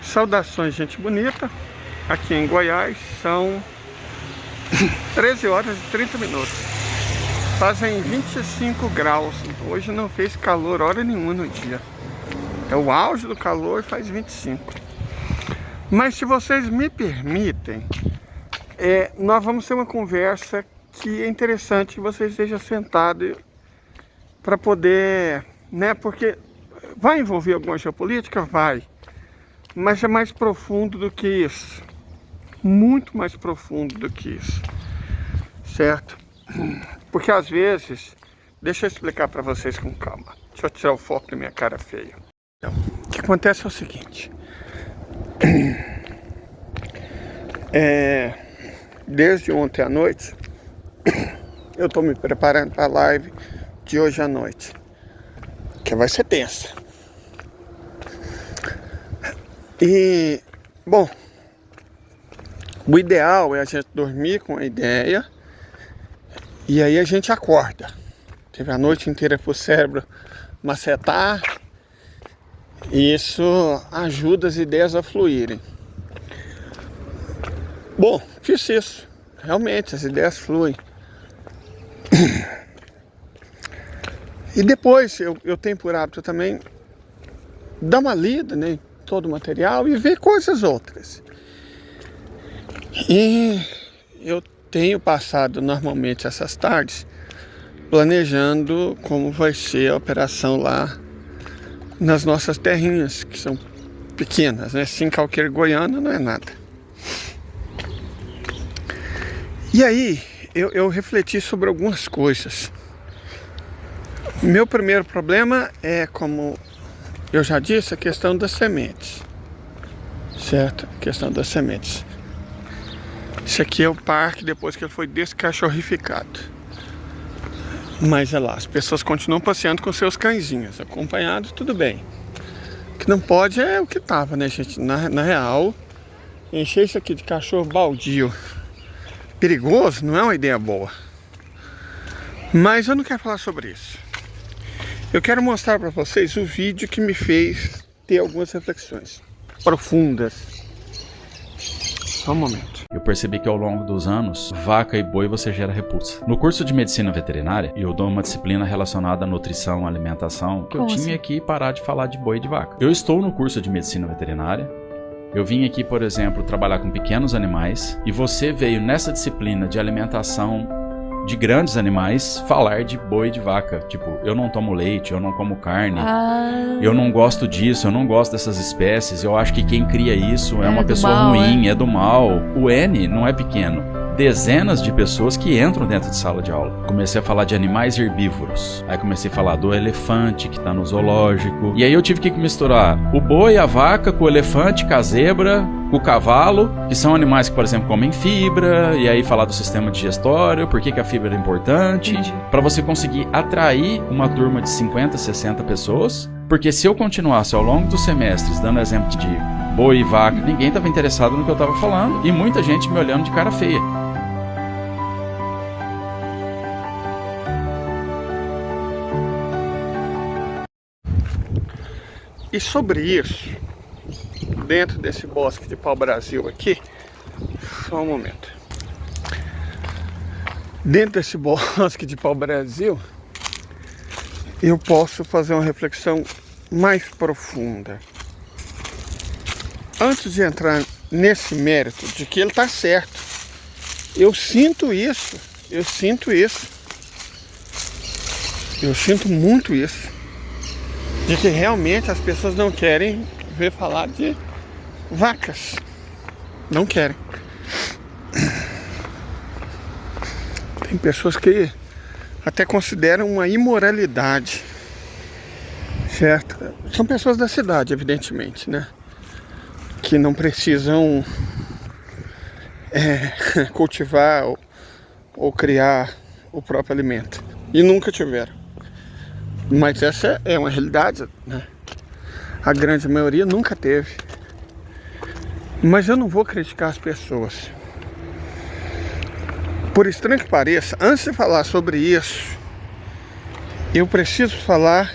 Saudações, gente bonita. Aqui em Goiás são 13 horas e 30 minutos. Fazem 25 graus. Hoje não fez calor hora nenhuma no dia. É o auge do calor, faz 25. Mas se vocês me permitem, nós vamos ter uma conversa que é interessante que você esteja sentado para poder, né? Porque vai envolver alguma geopolítica? Vai. Mas é mais profundo do que isso. Muito mais profundo do que isso. Certo? Porque às vezes, deixa eu explicar para vocês com calma. Deixa eu tirar o foco da minha cara feia. Então, o que acontece é o seguinte. Desde ontem à noite, eu estou me preparando para a live de hoje à noite. Que vai ser tensa. E, bom, o ideal é a gente dormir com a ideia e aí a gente acorda. Teve a noite inteira para o cérebro macetar e isso ajuda as ideias a fluírem. Bom, fiz isso. Realmente, as ideias fluem. E depois eu tenho por hábito também dar uma lida, né? Todo o material e ver coisas outras. E eu tenho passado normalmente essas tardes planejando como vai ser a operação lá nas nossas terrinhas, que são pequenas, né? 5 alqueires Goiânia não é nada. E aí eu refleti sobre algumas coisas. Meu primeiro problema é, como eu já disse, a questão das sementes, certo? A questão das sementes. Esse aqui é o parque depois que ele foi descachorrificado. Mas é lá, as pessoas continuam passeando com seus cãezinhos, acompanhados, tudo bem. O que não pode é o que tava, né, gente? Na real, encher isso aqui de cachorro baldio perigoso não é uma ideia boa. Mas eu não quero falar sobre isso. Eu quero mostrar para vocês o vídeo que me fez ter algumas reflexões profundas. Só um momento. Eu percebi que ao longo dos anos, vaca e boi você gera repulsa. No curso de medicina veterinária, eu dou uma disciplina relacionada à nutrição, alimentação, que eu tinha que parar de falar de boi e de vaca. Eu estou no curso de medicina veterinária. Eu vim aqui, por exemplo, trabalhar com pequenos animais. E você veio nessa disciplina de alimentação de grandes animais falar de boi e de vaca. Tipo, eu não tomo leite, eu não como carne, eu não gosto disso, eu não gosto dessas espécies, eu acho que quem cria isso é uma pessoa ruim, é do mal. O N não é pequeno. Dezenas de pessoas que entram dentro de sala de aula. Comecei a falar de animais herbívoros. Aí comecei a falar do elefante que tá no zoológico. E aí eu tive que misturar o boi, a vaca, com o elefante, com a zebra, com o cavalo, que são animais que, por exemplo, comem fibra. E aí falar do sistema digestório, por que a fibra é importante. Para você conseguir atrair uma turma de 50, 60 pessoas. Porque se eu continuasse ao longo dos semestres dando exemplo de boi e vaca, ninguém estava interessado no que eu estava falando. E muita gente me olhando de cara feia. E sobre isso, dentro desse bosque de pau-brasil aqui, só um momento. Dentro desse bosque de pau-brasil, eu posso fazer uma reflexão mais profunda. Antes de entrar nesse mérito de que ele está certo, eu sinto isso, eu sinto muito isso. De que realmente as pessoas não querem ver falar de vacas. Não querem. Tem pessoas que até consideram uma imoralidade. Certo? São pessoas da cidade, evidentemente, né? Que não precisam cultivar ou criar o próprio alimento. E nunca tiveram. Mas essa é uma realidade, né? A grande maioria nunca teve. Mas eu não vou criticar as pessoas. Por estranho que pareça, antes de falar sobre isso, eu preciso falar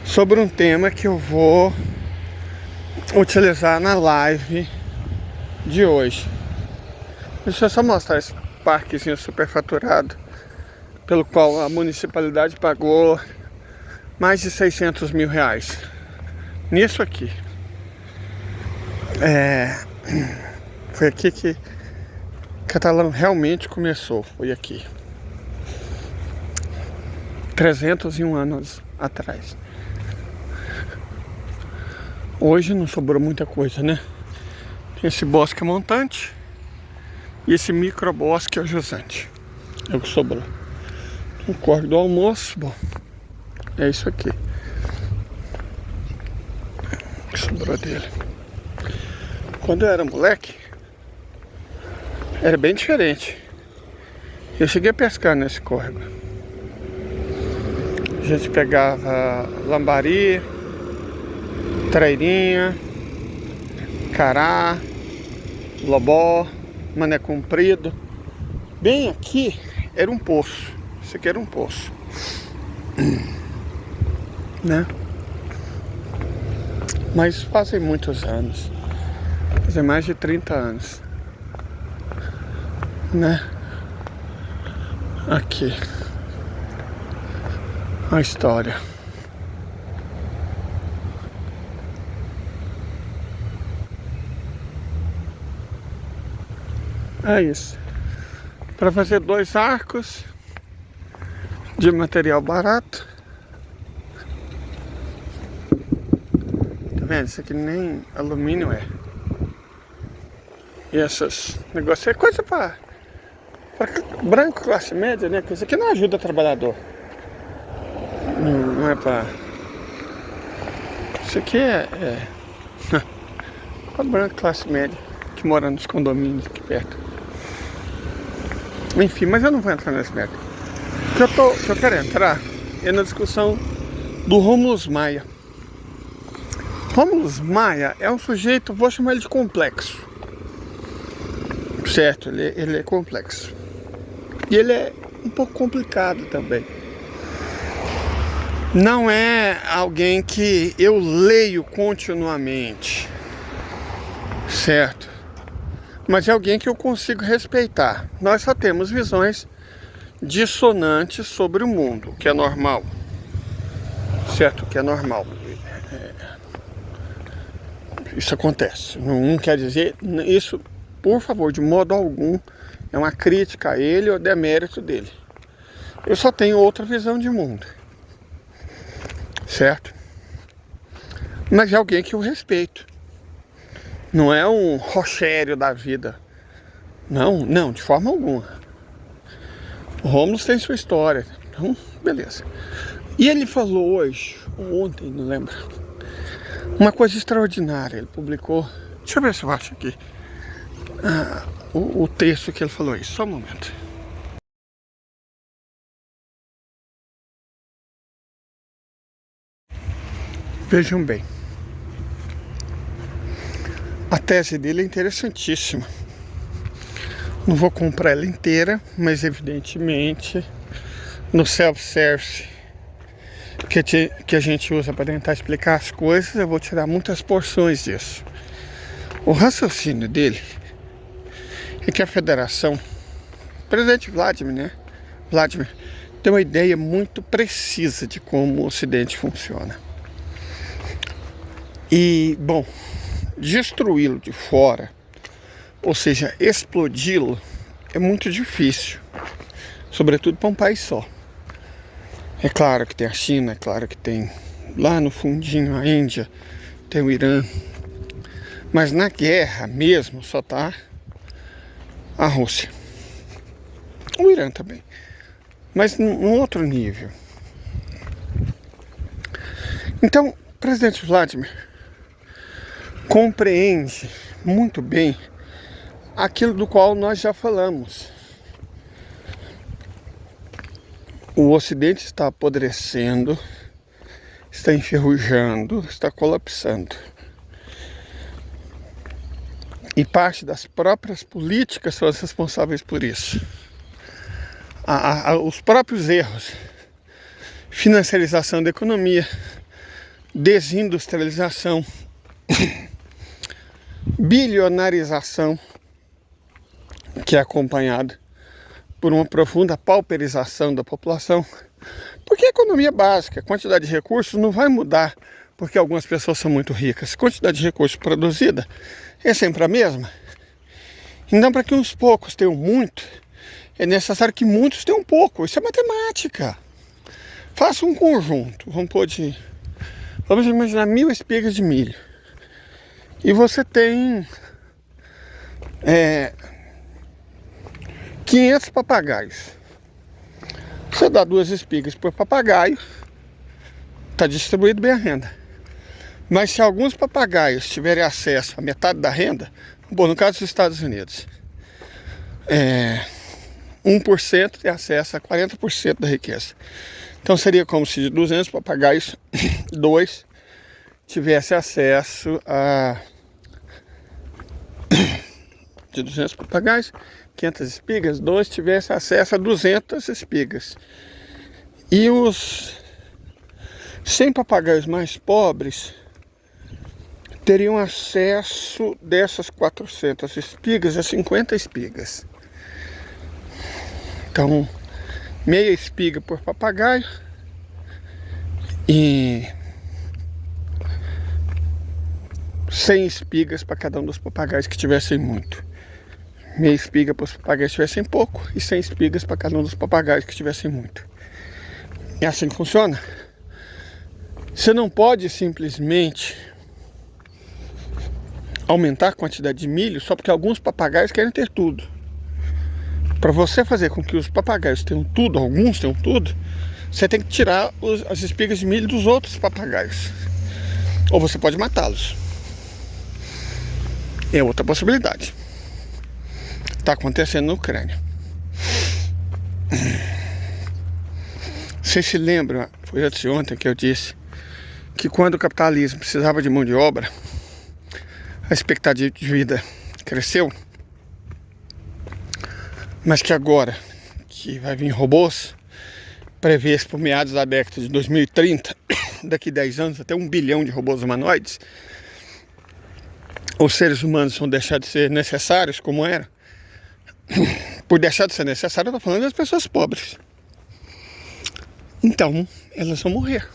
sobre um tema que eu vou utilizar na live de hoje. Deixa eu só mostrar esse parquezinho superfaturado, pelo qual a municipalidade pagou mais de 600 mil reais. Nisso aqui. Foi aqui que Catalão realmente começou. Foi aqui. 301 anos atrás. Hoje não sobrou muita coisa, né? Tem esse bosque montante e esse microbosque jusante. É o que sobrou. O córrego do almoço, bom, é isso aqui. O que sobrou dele. Quando eu era moleque, era bem diferente. Eu cheguei a pescar nesse córrego. A gente pegava lambari, trairinha, cará, lobó, mané comprido. Bem aqui era um poço. Isso aqui era um poço, né? Mas fazem muitos anos. Fazem mais de 30 anos, né? Aqui a história. É isso. Para fazer 2 arcos de material barato. Tá vendo? Isso aqui nem alumínio é. E esses negócios é coisa para branco, classe média, né? Isso aqui não ajuda o trabalhador. Não é para... Isso aqui é para branco, classe média, que mora nos condomínios aqui perto. Enfim, mas eu não vou entrar nesse método. O que eu quero entrar é na discussão do Rômulus Maia. Rômulus Maia é um sujeito, vou chamar ele de complexo. Certo, ele é complexo. E ele é um pouco complicado também. Não é alguém que eu leio continuamente, certo? Mas é alguém que eu consigo respeitar. Nós só temos visões dissonantes sobre o mundo, o que é normal. Certo? O que é normal. Isso acontece. Não quer dizer... Isso, por favor, de modo algum, é uma crítica a ele ou demérito dele. Eu só tenho outra visão de mundo. Certo? Mas é alguém que eu respeito. Não é um Rogério da vida. Não, de forma alguma. O Rômulus tem sua história. Então, beleza. E ele falou hoje, ou ontem, não lembro, uma coisa extraordinária. Ele publicou... Deixa eu ver se eu acho aqui o texto que ele falou isso. Só um momento. Vejam bem. A tese dele é interessantíssima. Não vou comprar ela inteira, mas evidentemente no self-service que a gente usa para tentar explicar as coisas, eu vou tirar muitas porções disso. O raciocínio dele é que a federação, o presidente Vladimir, né? Vladimir tem uma ideia muito precisa de como o Ocidente funciona. E, bom, destruí-lo de fora, ou seja, explodi-lo, é muito difícil, sobretudo para um país só. É claro que tem a China, é claro que tem lá no fundinho a Índia, tem o Irã, mas na guerra mesmo só está a Rússia, o Irã também, mas num outro nível. Então, o presidente Vladimir compreende muito bem aquilo do qual nós já falamos. O Ocidente está apodrecendo, está enferrujando, está colapsando. E parte das próprias políticas são as responsáveis por isso. Os próprios erros financiarização da economia, desindustrialização, bilionarização, que é acompanhada por uma profunda pauperização da população, porque a economia básica, a quantidade de recursos não vai mudar porque algumas pessoas são muito ricas. A quantidade de recursos produzida é sempre a mesma. Então, para que uns poucos tenham muito, é necessário que muitos tenham pouco. Isso é matemática. Faça um conjunto. Vamos imaginar 1000 espigas de milho. E você tem 500 papagaios. Você dá 2 espigas por papagaio, está distribuído bem a renda. Mas se alguns papagaios tiverem acesso a metade da renda, bom, no caso dos Estados Unidos, 1% tem acesso a 40% da riqueza. Então seria como se de 200 papagaios, 2 tivesse acesso a... De 200 papagaios, 500 espigas, 2 tivesse acesso a 200 espigas. E os 100 papagaios mais pobres teriam acesso dessas 400 espigas a 50 espigas. Então, meia espiga por papagaio e 100 espigas para cada um dos papagaios que tivessem muito. Meia espiga para os papagaios que tivessem pouco e 100 espigas para cada um dos papagaios que tivessem muito. É assim que funciona. Você não pode simplesmente aumentar a quantidade de milho só porque alguns papagaios querem ter tudo. Para você fazer com que os papagaios tenham tudo, alguns tenham tudo, você tem que tirar as espigas de milho dos outros papagaios. Ou você pode matá-los. É outra possibilidade. Está acontecendo na Ucrânia. Vocês se lembram, foi antes de ontem que eu disse que quando o capitalismo precisava de mão de obra, a expectativa de vida cresceu, mas que agora que vai vir robôs, prevê-se por meados da década de 2030, daqui 10 anos até 1 bilhão de robôs humanoides, os seres humanos vão deixar de ser necessários como era. Por deixar de ser necessário, eu estou falando das pessoas pobres. Então, elas vão morrer.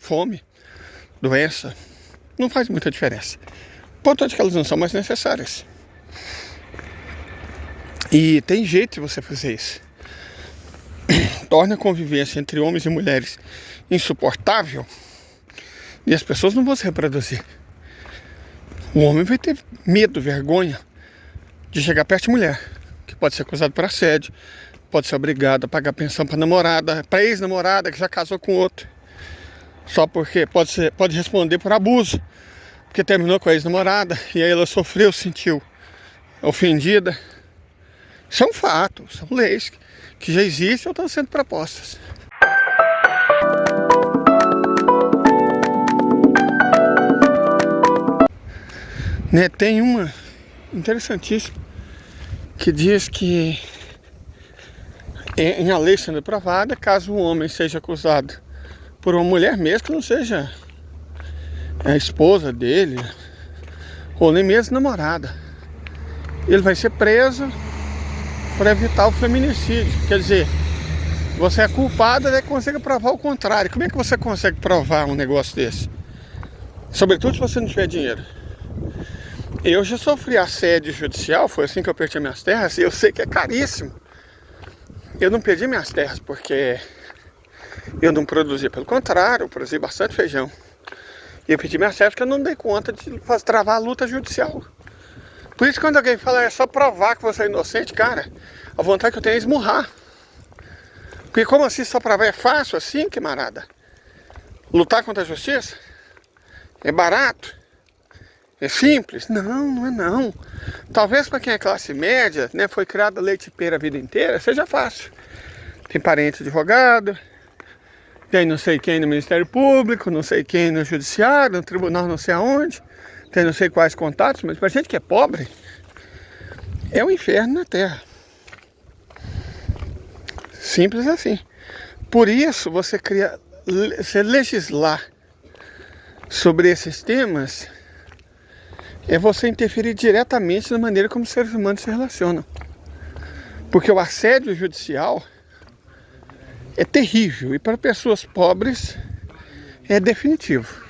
Fome, doença, não faz muita diferença. O ponto é que elas não são mais necessárias. E tem jeito de você fazer isso. Torna a convivência entre homens e mulheres insuportável e as pessoas não vão se reproduzir. O homem vai ter medo, vergonha de chegar perto de mulher, que pode ser acusado por assédio, pode ser obrigado a pagar pensão para namorada, para ex-namorada que já casou com outro, só porque pode responder por abuso, porque terminou com a ex-namorada e aí ela sofreu, sentiu ofendida. Isso é um fato, são leis que já existem ou estão sendo propostas. Tem uma interessantíssima que diz que em a lei sendo aprovada, caso um homem seja acusado por uma mulher, mesmo que não seja a esposa dele ou nem mesmo namorada, ele vai ser preso para evitar o feminicídio. Quer dizer, você é culpado até que consiga provar o contrário. Como é que você consegue provar um negócio desse? Sobretudo se você não tiver dinheiro. Eu já sofri assédio judicial, foi assim que eu perdi minhas terras, e eu sei que é caríssimo. Eu não perdi minhas terras porque eu não produzia, pelo contrário, eu produzi bastante feijão. E eu perdi minhas terras porque eu não dei conta de travar a luta judicial. Por isso, quando alguém fala é só provar que você é inocente, cara, a vontade que eu tenho é esmurrar. Porque como assim só provar é fácil assim, camarada? Lutar contra a justiça? É barato? É simples? Não, não é não. Talvez para quem é classe média, né, foi criado leite pera a vida inteira, seja fácil. Tem parente advogado, tem não sei quem no Ministério Público, não sei quem no Judiciário, no Tribunal não sei aonde, tem não sei quais contatos, mas para gente que é pobre, é um inferno na Terra. Simples assim. Por isso, você legislar sobre esses temas é você interferir diretamente na maneira como os seres humanos se relacionam. Porque o assédio judicial é terrível e para pessoas pobres é definitivo.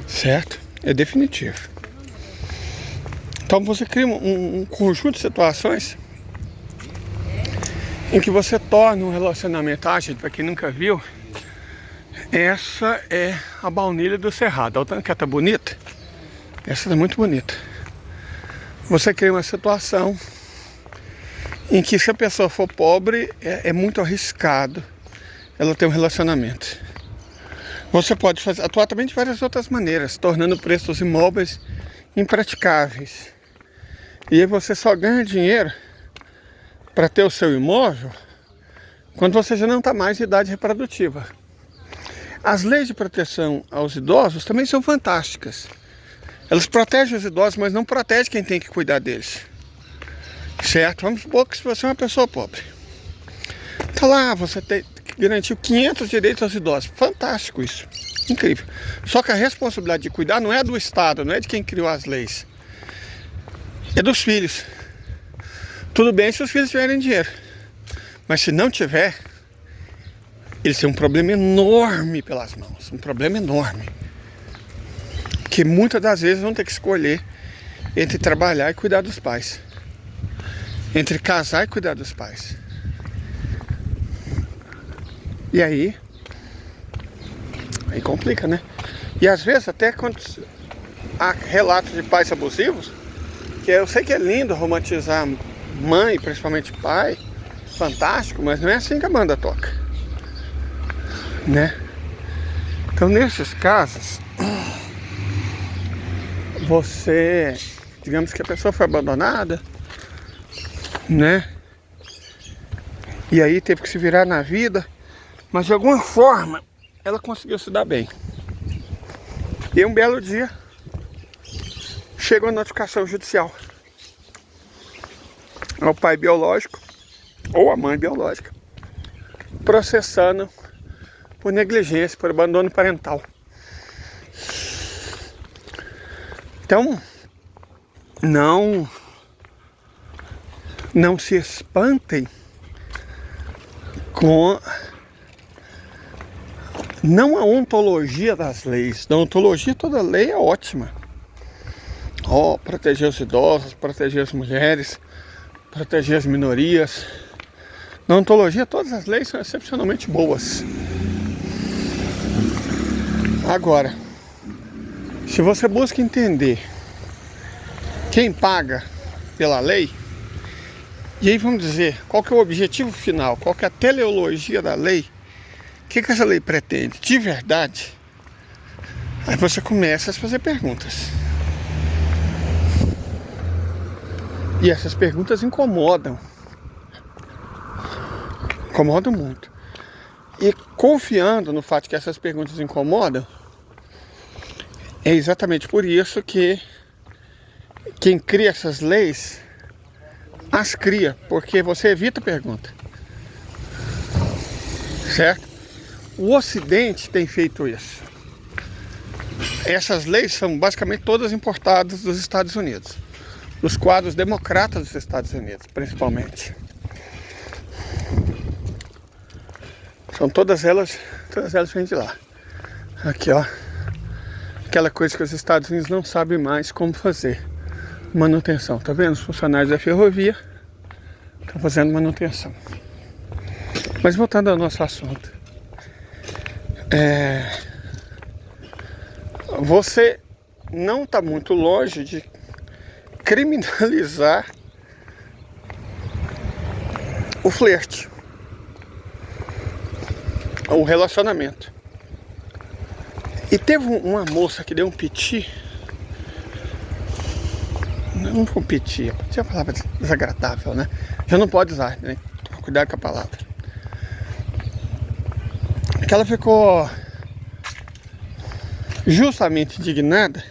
Certo? É definitivo. Então você cria um conjunto de situações em que você torna um relacionamento ágil. Para quem nunca viu, essa é a baunilha do Cerrado. Olha o tanto que ela tá bonita. Essa é muito bonita. Você cria uma situação em que, se a pessoa for pobre, é muito arriscado ela ter um relacionamento. Você pode atuar também de várias outras maneiras, tornando o preço dos imóveis impraticáveis. E aí você só ganha dinheiro para ter o seu imóvel quando você já não está mais em idade reprodutiva. As leis de proteção aos idosos também são fantásticas. Elas protegem os idosos, mas não protegem quem tem que cuidar deles. Certo? Vamos supor que se você é uma pessoa pobre. Tá lá, você garantiu 500 direitos aos idosos. Fantástico isso. Incrível. Só que a responsabilidade de cuidar não é do Estado, não é de quem criou as leis. É dos filhos. Tudo bem se os filhos tiverem dinheiro. Mas se não tiver, eles têm um problema enorme pelas mãos. Um problema enorme. Que muitas das vezes vão ter que escolher entre trabalhar e cuidar dos pais. Entre casar e cuidar dos pais. E aí complica, né? E às vezes até quando há relatos de pais abusivos, que eu sei que é lindo romantizar mãe, principalmente pai, fantástico, mas não é assim que a banda toca, né? Então nesses casos, digamos que a pessoa foi abandonada, né? E aí teve que se virar na vida, mas de alguma forma ela conseguiu se dar bem. E um belo dia chegou a notificação judicial ao pai biológico ou a mãe biológica processando por negligência, por abandono parental. Então não se espantem com não a ontologia das leis. Na ontologia toda lei é ótima. Proteger os idosos, proteger as mulheres, proteger as minorias. Na ontologia todas as leis são excepcionalmente boas. Agora, se você busca entender quem paga pela lei, e aí vamos dizer, qual que é o objetivo final, qual que é a teleologia da lei, o que essa lei pretende de verdade, aí você começa a se fazer perguntas. E essas perguntas incomodam muito. E confiando no fato que essas perguntas incomodam, é exatamente por isso que quem cria essas leis as cria, porque você evita a pergunta. Certo? O Ocidente tem feito isso. Essas leis são basicamente todas importadas dos Estados Unidos, dos quadros democratas dos Estados Unidos, principalmente. São todas elas vêm de lá. Aqui, ó, aquela coisa que os Estados Unidos não sabem mais como fazer. Manutenção, tá vendo? Os funcionários da ferrovia estão fazendo manutenção. Mas voltando ao nosso assunto, você não está muito longe de criminalizar o flerte, o relacionamento. E teve uma moça que deu um piti. Não foi um piti, é uma palavra desagradável, né? Já não pode usar, né? Toma cuidado com a palavra. Que ela ficou justamente indignada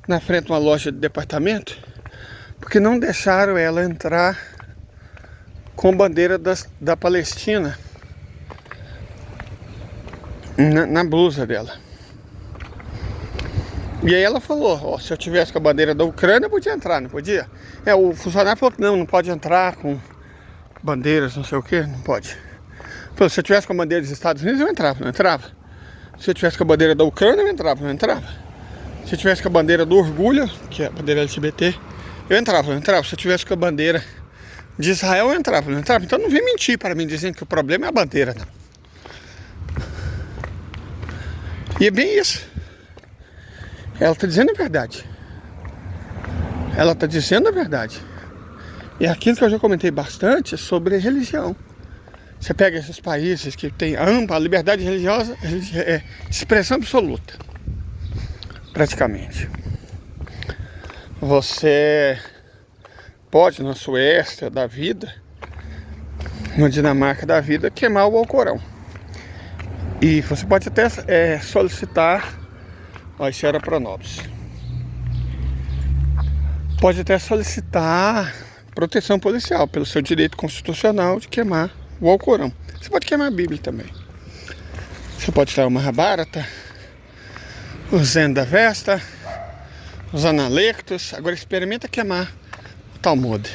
na frente de uma loja de departamento porque não deixaram ela entrar com bandeira da Palestina na blusa dela. E aí ela falou, ó, se eu tivesse com a bandeira da Ucrânia, eu podia entrar, não podia? O funcionário falou que não pode entrar com bandeiras, não sei o que, não pode. Falou, se eu tivesse com a bandeira dos Estados Unidos, eu entrava, não entrava. Se eu tivesse com a bandeira da Ucrânia, eu entrava, não entrava. Se eu tivesse com a bandeira do orgulho, que é a bandeira LGBT, eu entrava, não entrava. Se eu tivesse com a bandeira de Israel, eu entrava, não entrava. Então não vem mentir para mim dizendo que o problema é a bandeira, não. E é bem isso. Ela está dizendo a verdade. Ela está dizendo a verdade. E aquilo que eu já comentei bastante sobre religião. Você pega esses países que tem ampla liberdade religiosa, é expressão absoluta. Praticamente. Você pode, na Suécia da vida, na Dinamarca da vida, queimar o Alcorão. E você pode até solicitar, ó, isso era Pronobis. Pode até solicitar proteção policial pelo seu direito constitucional de queimar o Alcorão. Você pode queimar a Bíblia também. Você pode tirar o Mahabharata, o Zen da Vesta, os Analectos. Agora experimenta queimar o Talmud.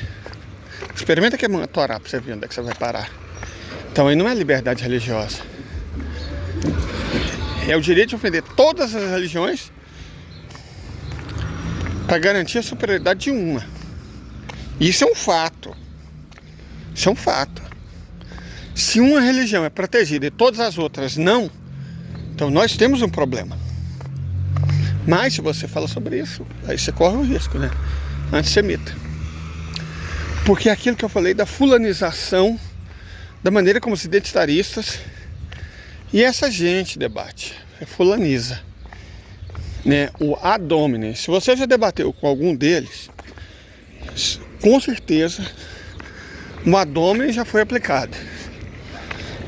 Experimenta queimar a Torá para você ver onde é que você vai parar. Então aí não é liberdade religiosa. É o direito de ofender todas as religiões para garantir a superioridade de uma. Isso é um fato. Isso é um fato. Se uma religião é protegida e todas as outras não, então nós temos um problema. Mas se você fala sobre isso, aí você corre um risco, né? Antissemita. Porque é aquilo que eu falei da fulanização, da maneira como os identitaristas e essa gente debate, fulaniza, né? O ad hominem. Se você já debateu com algum deles, com certeza o ad hominem já foi aplicado.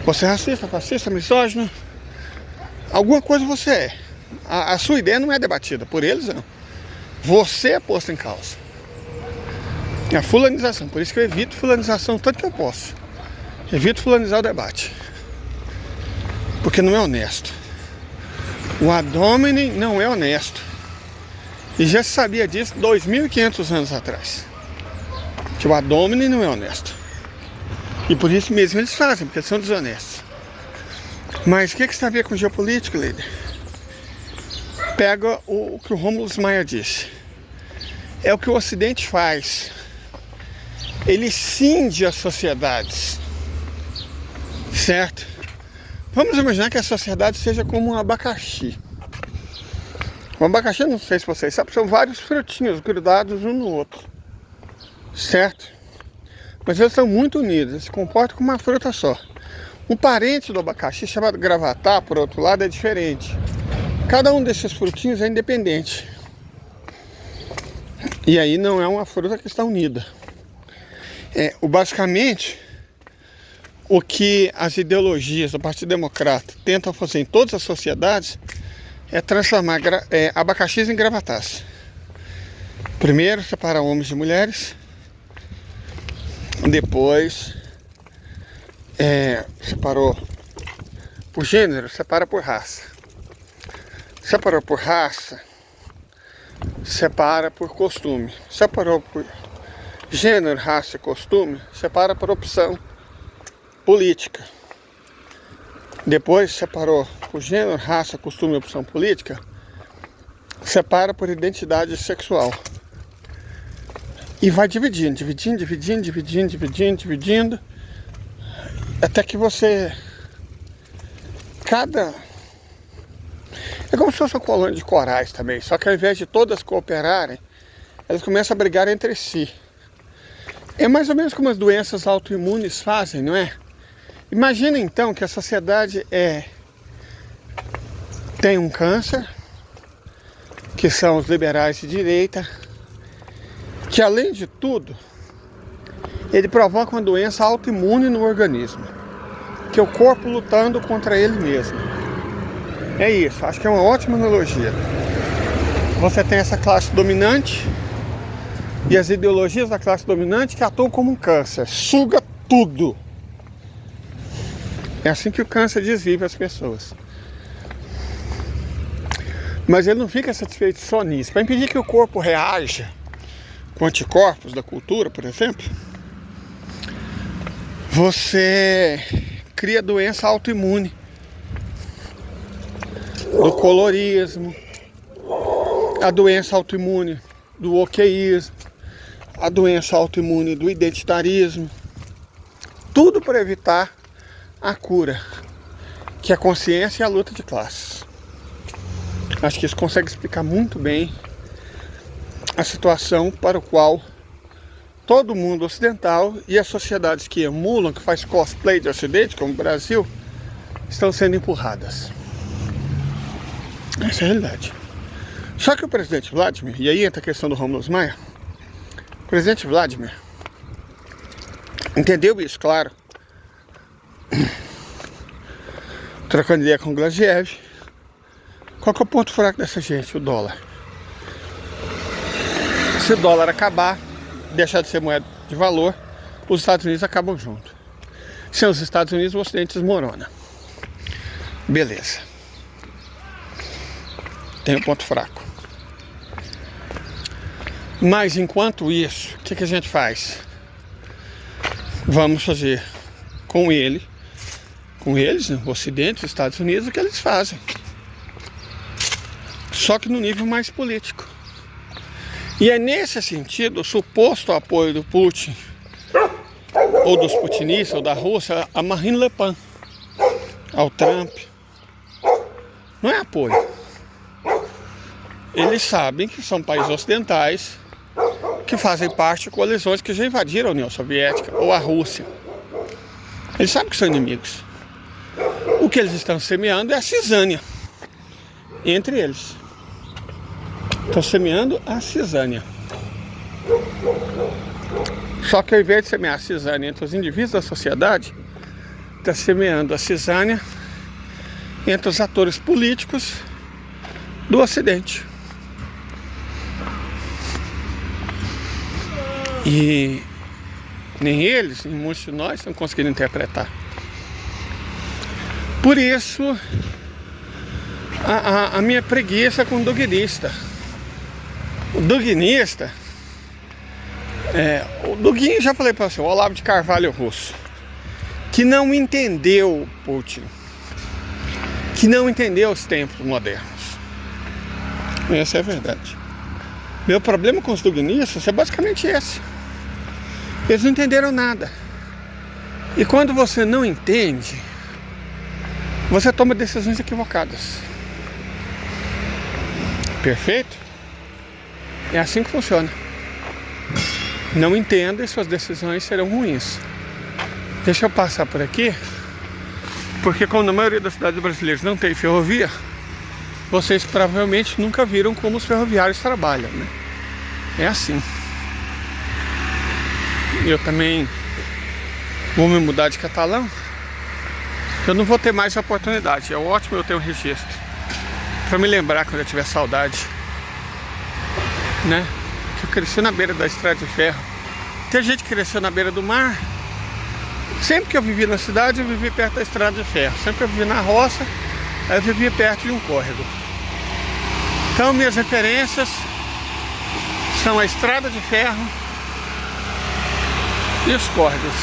Você é racista, fascista, misógino, alguma coisa você é. A sua ideia não é debatida por eles, não. Você é posto em causa. É a fulanização. Por isso que eu evito fulanização tanto que eu posso. Evito fulanizar o debate. Porque não é honesto. O ad hominem não é honesto. E já se sabia disso 2.500 anos atrás. Que o ad hominem não é honesto. E por isso mesmo eles fazem, porque eles são desonestos. Mas o que isso tem a ver com geopolítica, líder? Pega o que o Rômulo Maia disse. É o que o Ocidente faz. Ele cinge as sociedades. Certo? Vamos imaginar que a sociedade seja como um abacaxi. O abacaxi, não sei se vocês sabem, são vários frutinhos grudados um no outro. Certo? Mas eles são muito unidos, eles se comportam como uma fruta só. Um parente do abacaxi, chamado gravatá, por outro lado, é diferente. Cada um desses frutinhos é independente. E aí não é uma fruta que está unida. Basicamente, o que as ideologias do Partido Democrata tentam fazer em todas as sociedades é transformar abacaxis em gravatás. Primeiro, separar homens de mulheres. Depois, separou por gênero, separa por raça. Separou por raça, separa por costume. Separou por gênero, raça e costume, separa por opção política. Depois separou por gênero, raça, costume e opção política, separa por identidade sexual. E vai dividindo, até que você... É como se fosse uma colônia de corais também, só que ao invés de todas cooperarem, elas começam a brigar entre si. É mais ou menos como as doenças autoimunes fazem, não é? Imagina então que a sociedade tem um câncer, que são os liberais de direita, que além de tudo, ele provoca uma doença autoimune no organismo, que é o corpo lutando contra ele mesmo. É isso, acho que é uma ótima analogia. Você tem essa classe dominante e as ideologias da classe dominante que atuam como um câncer, suga tudo. É assim que o câncer desvive as pessoas. Mas ele não fica satisfeito só nisso. Para impedir que o corpo reaja com anticorpos da cultura, por exemplo, você cria doença autoimune, do colorismo, a doença autoimune do oqueísmo, a doença autoimune do identitarismo, tudo para evitar a cura, que é a consciência e a luta de classes. Acho que isso consegue explicar muito bem a situação para o qual todo mundo ocidental e as sociedades que emulam, que faz cosplay de Ocidente, como o Brasil, estão sendo empurradas. Essa é a realidade. Só que o presidente Vladimir, e aí entra a questão do Romulus Maia, o presidente Vladimir entendeu isso, claro, trocando ideia com o Glaziev. Qual que é o ponto fraco dessa gente? O dólar. Se o dólar acabar, deixar de ser moeda de valor, os Estados Unidos acabam junto. Sem os Estados Unidos, o Ocidente desmorona. Beleza. Tem um ponto fraco. Mas enquanto isso, o que a gente faz? Vamos fazer com eles, né, o Ocidente, os Estados Unidos, o que eles fazem. Só que no nível mais político. E é nesse sentido, o suposto apoio do Putin, ou dos putinistas, ou da Rússia, a Marine Le Pen, ao Trump, não é apoio. Eles sabem que são países ocidentais que fazem parte de coalizões que já invadiram a União Soviética ou a Rússia. Eles sabem que são inimigos. O que eles estão semeando é a cisânia entre eles. Estão semeando a cisânia. Só que ao invés de semear a cisânia entre os indivíduos da sociedade, está semeando a cisânia entre os atores políticos do Ocidente. E nem eles, nem muitos de nós estão conseguindo interpretar. Por isso, a minha preguiça com o duguinista. O duguinista, o Duguinho, já falei para você, o Olavo de Carvalho russo, que não entendeu Putin, que não entendeu os tempos modernos. Essa é a verdade. Meu problema com os duguinistas é basicamente esse. Eles não entenderam nada. E quando você não entende, você toma decisões equivocadas. Perfeito? É assim que funciona. Não entenda e suas decisões serão ruins. Deixa eu passar por aqui, porque como na maioria das cidades brasileiras não tem ferrovia, vocês provavelmente nunca viram como os ferroviários trabalham, né? É assim. Eu também vou me mudar de Catalão. Eu não vou ter mais essa oportunidade. É ótimo eu ter um registro para me lembrar quando eu tiver saudade, né? Que eu cresci na beira da estrada de ferro. Tem gente que cresceu na beira do mar. Sempre que eu vivi na cidade, eu vivi perto da estrada de ferro. Sempre que eu vivi na roça, eu vivi perto de um córrego. Então minhas referências são a estrada de ferro e os córregos.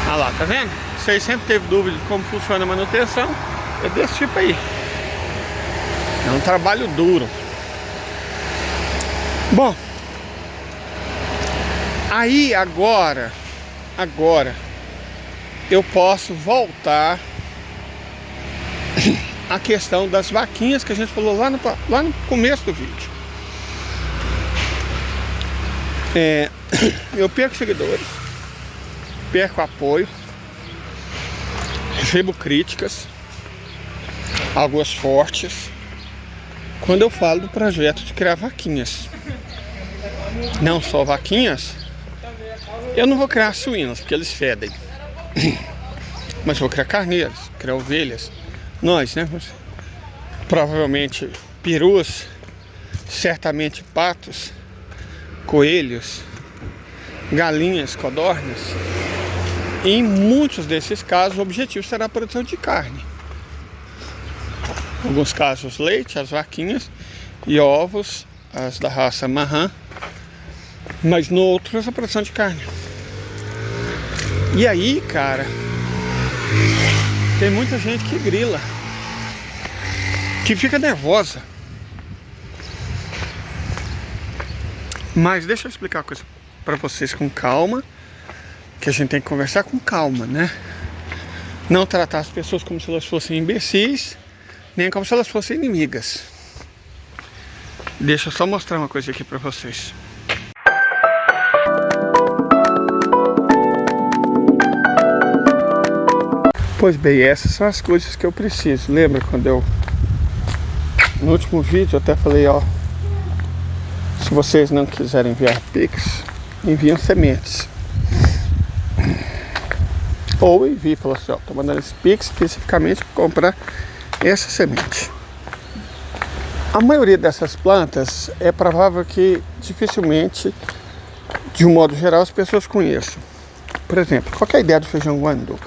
Olha lá, tá vendo? Vocês sempre teve dúvida de como funciona a manutenção. É desse tipo aí. É um trabalho duro. Bom, aí agora eu posso voltar à questão das vaquinhas que a gente falou lá no começo do vídeo. Eu perco seguidores, perco apoio, recebo críticas, algumas fortes, quando eu falo do projeto de criar vaquinhas. Não só vaquinhas, eu não vou criar suínos, porque eles fedem. Mas vou criar carneiros, criar ovelhas. Nós, né? Provavelmente perus, certamente patos, coelhos, galinhas, codornas. Em muitos desses casos, o objetivo será a produção de carne. Em alguns casos, leite, as vaquinhas, e ovos, as da raça marrã, mas no outro, a produção de carne. E aí, cara, tem muita gente que grila, que fica nervosa. Mas deixa eu explicar uma coisa pra vocês com calma, que a gente tem que conversar com calma, né? Não tratar as pessoas como se elas fossem imbecis, nem como se elas fossem inimigas. Deixa eu só mostrar uma coisa aqui pra vocês. Pois bem, essas são as coisas que eu preciso. Lembra quando eu... No último vídeo eu até falei, ó, se vocês não quiserem enviar Pix, enviam sementes. Ou envie e fala assim, ó, tô mandando esse Pix especificamente para comprar essa semente. A maioria dessas plantas é provável que dificilmente, de um modo geral, as pessoas conheçam. Por exemplo, qual que é a ideia do feijão guandu?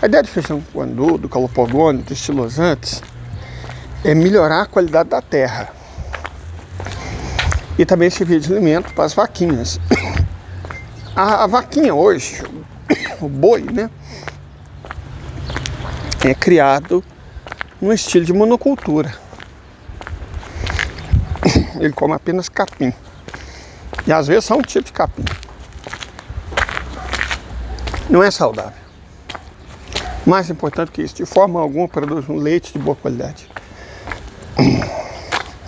A ideia do feijão guandu, do calopogone, dos estilosantes, é melhorar a qualidade da terra. E também servir de alimento para as vaquinhas. A vaquinha hoje, o boi, né, é criado no estilo de monocultura. Ele come apenas capim. E às vezes só um tipo de capim. Não é saudável. Mais importante que isso, de forma alguma produz um leite de boa qualidade.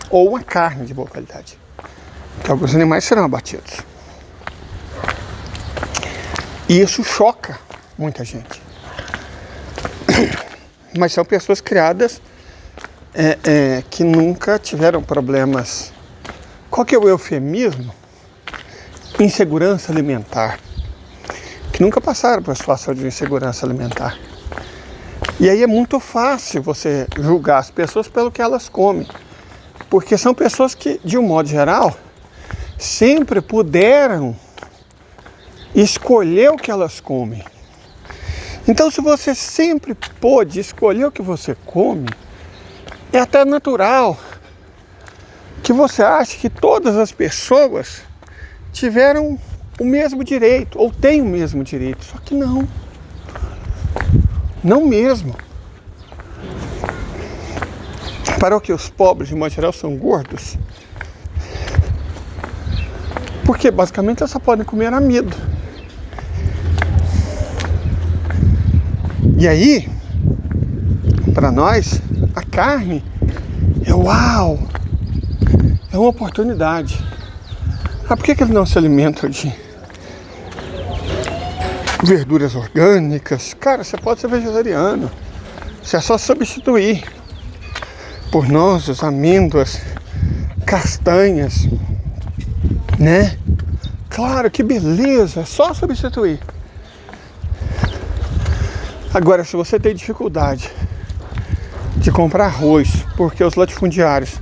Ou uma carne de boa qualidade. Que alguns animais serão abatidos. E isso choca muita gente. Mas são pessoas criadas que nunca tiveram problemas. Qual que é o eufemismo? Insegurança alimentar. Que nunca passaram por situação de insegurança alimentar. E aí é muito fácil você julgar as pessoas pelo que elas comem. Porque são pessoas que, de um modo geral, sempre puderam escolher o que elas comem. Então, se você sempre pôde escolher o que você come, é até natural que você ache que todas as pessoas tiveram o mesmo direito, ou têm o mesmo direito. Só que não. Não mesmo. Para o que os pobres, de modo geral, são gordos? Porque basicamente eles só podem comer amido. E aí, para nós, a carne é uau! É uma oportunidade. Ah, por que eles não se alimentam de verduras orgânicas? Cara, você pode ser vegetariano. Você é só substituir por nozes, amêndoas, castanhas, né? Claro, que beleza, é só substituir. Agora, se você tem dificuldade de comprar arroz, porque os latifundiários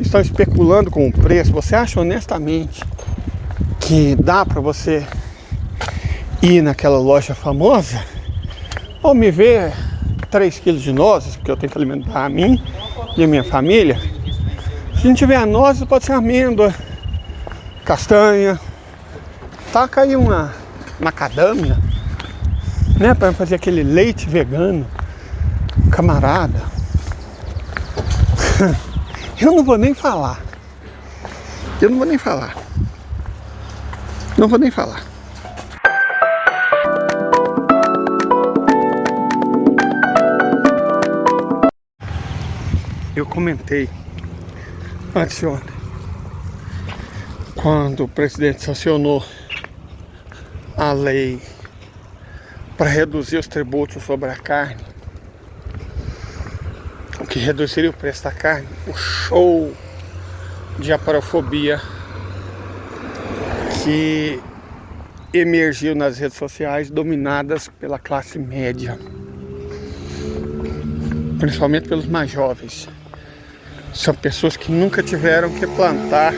estão especulando com o preço, você acha honestamente que dá para você ir naquela loja famosa ou me ver 3 quilos de nozes, porque eu tenho que alimentar a mim e a minha família? Se não tiver nozes, pode ser amêndoa, castanha, taca aí uma macadâmia, né, para fazer aquele leite vegano, camarada. Eu não vou nem falar. Não vou nem falar. Eu comentei antes de ontem, quando o presidente sancionou a lei para reduzir os tributos sobre a carne, o que reduziria o preço da carne, o show de aparofobia que emergiu nas redes sociais dominadas pela classe média, principalmente pelos mais jovens. São pessoas que nunca tiveram que plantar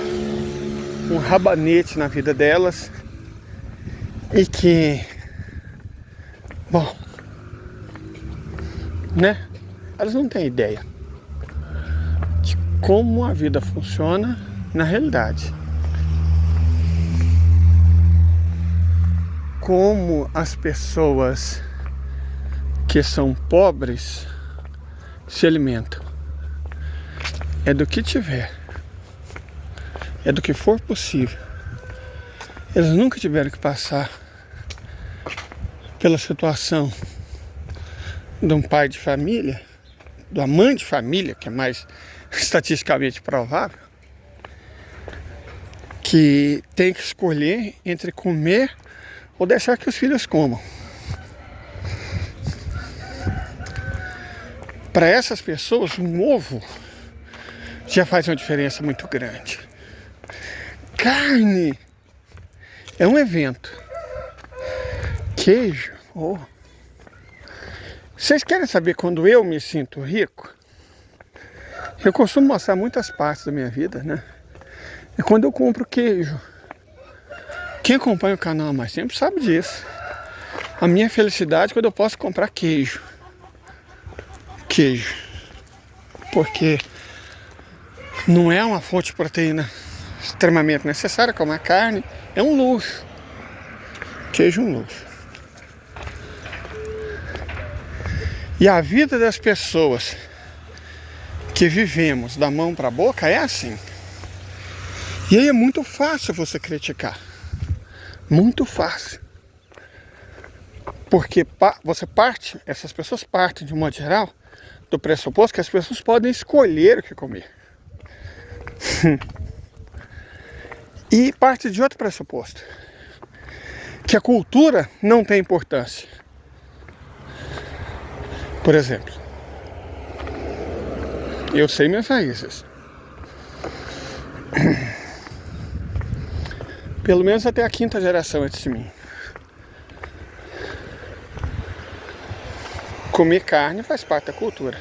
um rabanete na vida delas e que Bom, né? Elas não têm ideia de como a vida funciona na realidade. Como as pessoas que são pobres se alimentam. É do que tiver. É do que for possível. Eles nunca tiveram que passar pela situação de um pai de família, de uma mãe de família, que é mais estatisticamente provável, que tem que escolher entre comer ou deixar que os filhos comam. Para essas pessoas, um ovo já faz uma diferença muito grande. Carne é um evento. Queijo, oh. Vocês querem saber quando eu me sinto rico? Eu costumo mostrar muitas partes da minha vida, né? É quando eu compro queijo. Quem acompanha o canal há mais tempo sabe disso. A minha felicidade é quando eu posso comprar queijo. Queijo. Porque não é uma fonte de proteína extremamente necessária como a carne. É um luxo. Queijo é um luxo. E a vida das pessoas que vivemos da mão para a boca é assim. E aí é muito fácil você criticar. Muito fácil. Porque essas pessoas partem, de um modo geral, do pressuposto que as pessoas podem escolher o que comer. E parte de outro pressuposto, que a cultura não tem importância. Por exemplo, eu sei minhas raízes. Pelo menos até a 5ª geração antes de mim. Comer carne faz parte da cultura.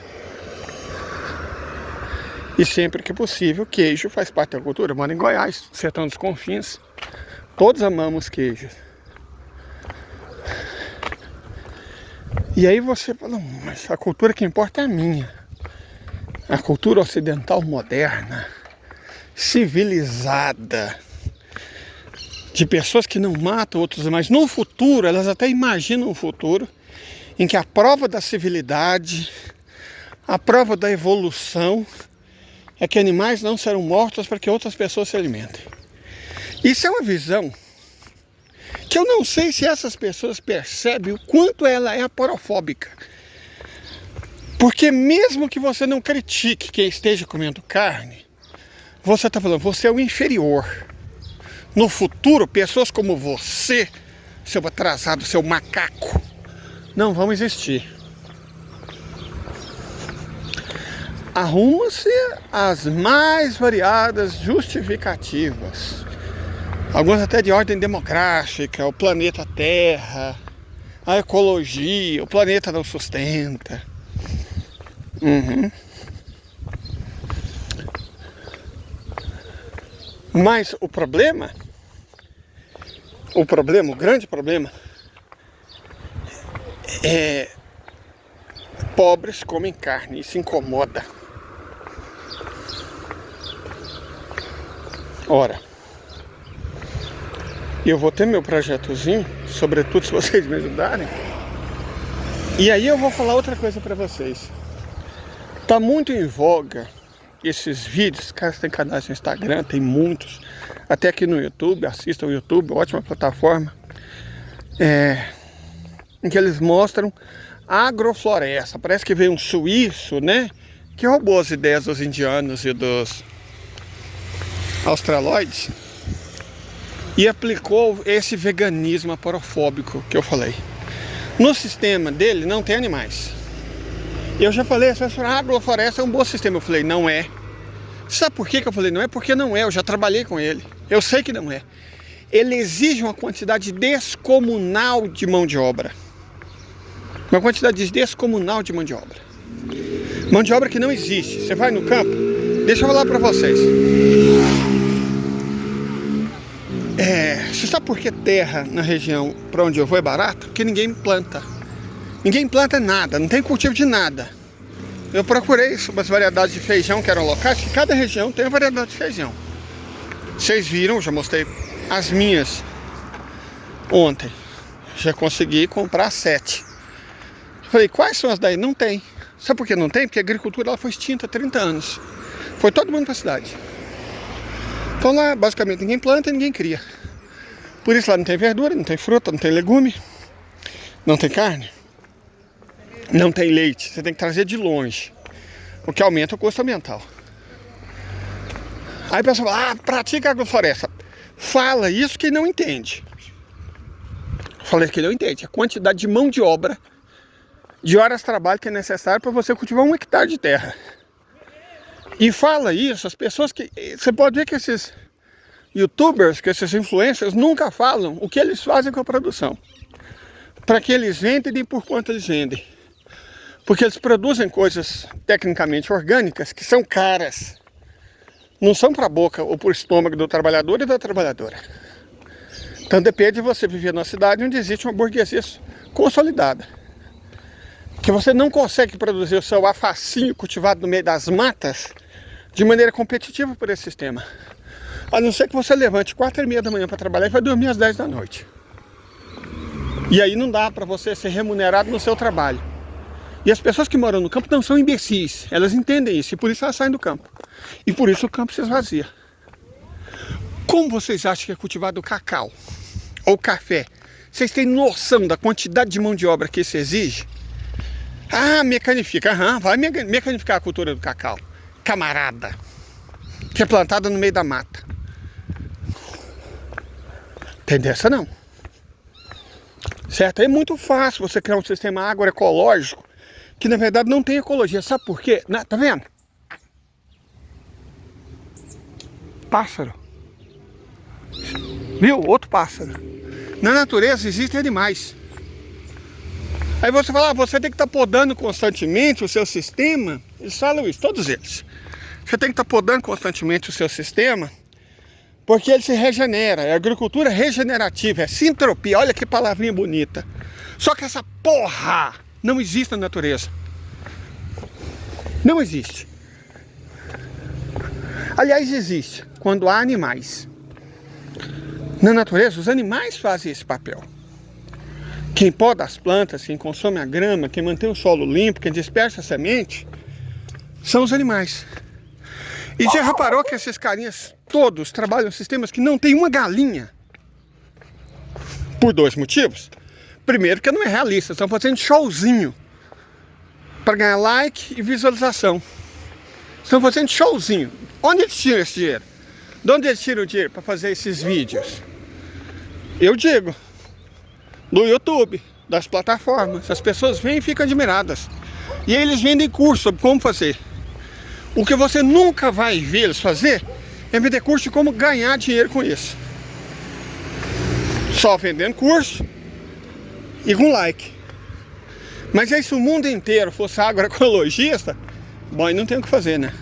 E sempre que possível, queijo faz parte da cultura. Eu moro em Goiás, sertão dos Confins. Todos amamos queijo. E aí você fala, mas a cultura que importa é a minha. A cultura ocidental moderna, civilizada, de pessoas que não matam outros animais. No futuro, elas até imaginam um futuro em que a prova da civilidade, a prova da evolução, é que animais não serão mortos para que outras pessoas se alimentem. Isso é uma visão que eu não sei se essas pessoas percebem o quanto ela é aporofóbica. Porque mesmo que você não critique quem esteja comendo carne, você está falando, você é o inferior. No futuro, pessoas como você, seu atrasado, seu macaco, não vão existir. Arruma-se as mais variadas justificativas. Algumas até de ordem demográfica, o planeta Terra, a ecologia, o planeta não sustenta. Mas o grande problema é pobres comem carne, isso incomoda. Ora, eu vou ter meu projetozinho, sobretudo se vocês me ajudarem. E aí eu vou falar outra coisa para vocês. Tá muito em voga esses vídeos, caras têm canais no Instagram, tem muitos, até aqui no YouTube, assistam o YouTube, ótima plataforma, em que eles mostram agrofloresta. Parece que veio um suíço, né, que roubou as ideias dos indianos e dos australoides e aplicou esse veganismo aporofóbico que eu falei. No sistema dele não tem animais. Eu já falei, a agrofloresta é um bom sistema. Eu falei, não é. Sabe por que eu falei não é? Porque não é, eu já trabalhei com ele. Eu sei que não é. Ele exige uma quantidade descomunal de mão de obra. Uma quantidade descomunal de mão de obra. Mão de obra que não existe. Você vai no campo, deixa eu falar para vocês. Você sabe por que terra na região para onde eu vou é barata? Porque ninguém planta. Ninguém planta nada, não tem cultivo de nada. Eu procurei umas variedades de feijão que eram locais, que cada região tem uma variedade de feijão. Vocês viram, já mostrei as minhas ontem. Já consegui comprar 7. Falei, quais são as daí? Não tem. Sabe por que não tem? Porque a agricultura ela foi extinta há 30 anos. Foi todo mundo para a cidade. Então lá, basicamente, ninguém planta e ninguém cria. Por isso lá não tem verdura, não tem fruta, não tem legume, não tem carne, não tem leite. Você tem que trazer de longe, o que aumenta o custo ambiental. Aí o pessoal fala, pratica agrofloresta. Fala isso que não entende. Falei que não entende. A quantidade de mão de obra, de horas de trabalho que é necessário para você cultivar 1 hectare de terra. E fala isso, as pessoas que... Você pode ver que esses youtubers, que esses influencers nunca falam o que eles fazem com a produção. Para que eles vendem e por quanto eles vendem. Porque eles produzem coisas tecnicamente orgânicas que são caras. Não são para a boca ou para o estômago do trabalhador e da trabalhadora. Então depende de você viver numa cidade onde existe uma burguesia consolidada. Que você não consegue produzir o seu alfacinho cultivado no meio das matas de maneira competitiva por esse sistema. A não ser que você levante 4h30 da manhã para trabalhar e vai dormir às 10 da noite. E aí não dá para você ser remunerado no seu trabalho. E as pessoas que moram no campo não são imbecis. Elas entendem isso e por isso elas saem do campo. E por isso o campo se esvazia. Como vocês acham que é cultivado o cacau ou café? Vocês têm noção da quantidade de mão de obra que isso exige? Mecanifica. Vai mecanificar a cultura do cacau. Camarada. Que é plantada no meio da mata. Tem dessa não. Certo? É muito fácil você criar um sistema agroecológico que na verdade não tem ecologia. Sabe por quê? Tá vendo? Pássaro. Viu? Outro pássaro. Na natureza existem animais. Aí você fala, você tem que estar podando constantemente o seu sistema. Eles falam isso, todos eles. Você tem que estar podando constantemente o seu sistema, porque ele se regenera. É agricultura regenerativa, é sintropia. Olha que palavrinha bonita. Só que essa porra não existe na natureza. Não existe. Aliás, existe quando há animais. Na natureza, os animais fazem esse papel. Quem poda as plantas, quem consome a grama, quem mantém o solo limpo, quem dispersa a semente, são os animais. E já reparou que esses carinhas todos trabalham em sistemas que não tem uma galinha? Por 2 motivos. Primeiro, que não é realista, estão fazendo showzinho para ganhar like e visualização. Estão fazendo showzinho. Onde eles tiram esse dinheiro? De onde eles tiram o dinheiro para fazer esses vídeos? Eu digo, do YouTube, das plataformas. As pessoas vêm e ficam admiradas. E aí eles vendem curso sobre como fazer. O que você nunca vai ver eles fazer é vender curso de como ganhar dinheiro com isso. Só vendendo curso e com like. Mas aí se o mundo inteiro fosse agroecologista, bom, aí não tem o que fazer, né?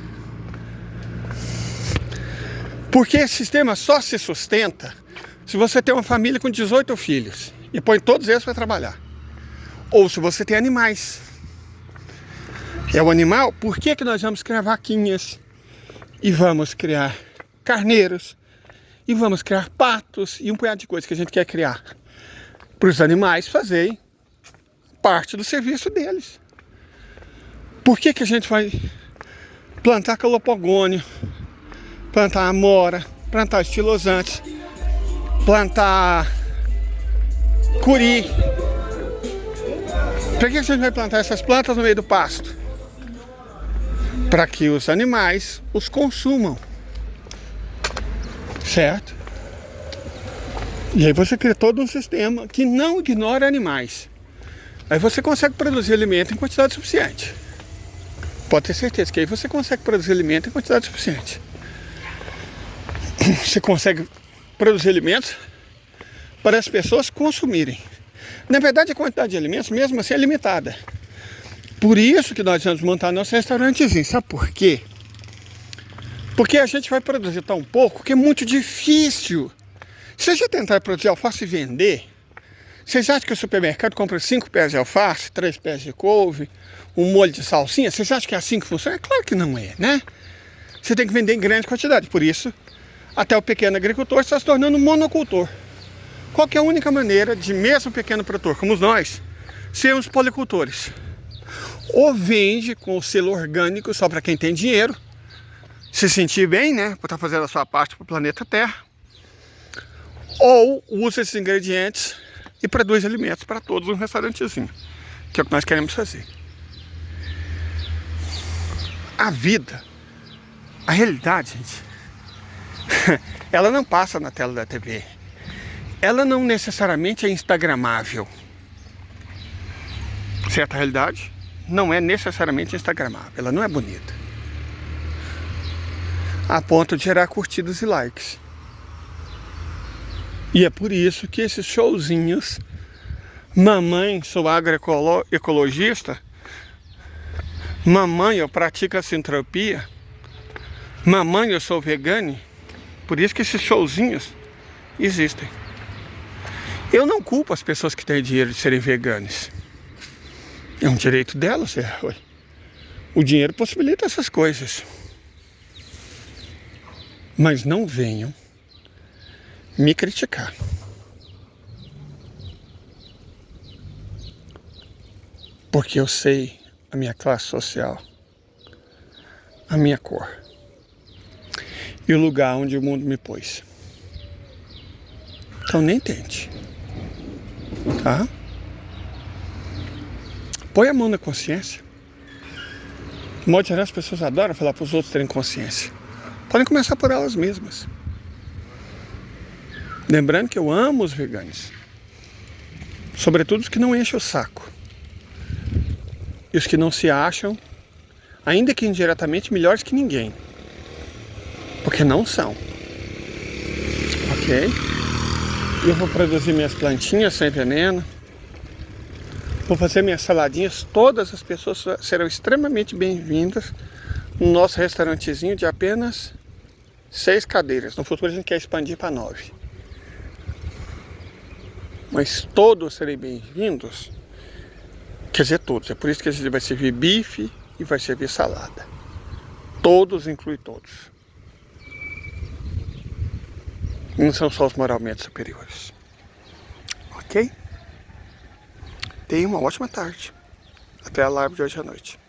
Porque esse sistema só se sustenta se você tem uma família com 18 filhos e põe todos eles para trabalhar. Ou se você tem animais. É o animal, por que nós vamos criar vaquinhas? E vamos criar carneiros? E vamos criar patos? E um punhado de coisas que a gente quer criar. Para os animais fazerem parte do serviço deles. Por que a gente vai plantar calopogônio, plantar amora, plantar estilosantes, plantar curi? Para que a gente vai plantar essas plantas no meio do pasto? Para que os animais os consumam. Certo? E aí você cria todo um sistema que não ignora animais. Aí você consegue produzir alimento em quantidade suficiente. Pode ter certeza que aí você consegue produzir alimento em quantidade suficiente. Você consegue produzir alimentos para as pessoas consumirem. Na verdade, a quantidade de alimentos, mesmo assim, é limitada. Por isso que nós vamos montar nosso restaurantezinho. Sabe por quê? Porque a gente vai produzir tão pouco que é muito difícil. Se você tentar produzir alface e vender, Vocês acham que o supermercado compra 5 pés de alface, 3 pés de couve, um molho de salsinha? Vocês acham que é assim que funciona? É claro que não é, né? Você tem que vender em grande quantidade. Por isso, até o pequeno agricultor está se tornando monocultor. Qual que é a única maneira de, mesmo pequeno produtor como nós, sermos policultores? Ou vende com o selo orgânico só para quem tem dinheiro, se sentir bem, né? Por estar fazendo a sua parte para o planeta Terra. Ou usa esses ingredientes e produz alimentos para todos um restaurantezinho, que é o que nós queremos fazer. A vida, a realidade, gente, ela não passa na tela da TV. Ela não necessariamente é instagramável. Certa realidade não é necessariamente instagramável. Ela não é bonita, a ponto de gerar curtidas e likes. E é por isso que esses showzinhos, mamãe, sou agroecologista, mamãe, eu pratico a sintropia, mamãe, eu sou vegane, por isso que esses showzinhos existem. Eu não culpo as pessoas que têm dinheiro de serem veganos. É um direito delas, o dinheiro possibilita essas coisas. Mas não venham me criticar. Porque eu sei a minha classe social, a minha cor e o lugar onde o mundo me pôs. Então nem tente, tá? Põe a mão na consciência. De modo geral, as pessoas adoram falar para os outros terem consciência. Podem começar por elas mesmas. Lembrando que eu amo os veganos, sobretudo os que não enchem o saco e os que não se acham, ainda que indiretamente, melhores que ninguém, porque não são, ok? Eu vou produzir minhas plantinhas sem veneno, vou fazer minhas saladinhas. Todas as pessoas serão extremamente bem-vindas no nosso restaurantezinho de apenas 6 cadeiras. No futuro a gente quer expandir para 9. Mas todos serem bem-vindos, quer dizer todos, é por isso que a gente vai servir bife e vai servir salada. Todos inclui todos. Não são só os moralmente superiores. Ok? Tenha uma ótima tarde. Até a live de hoje à noite.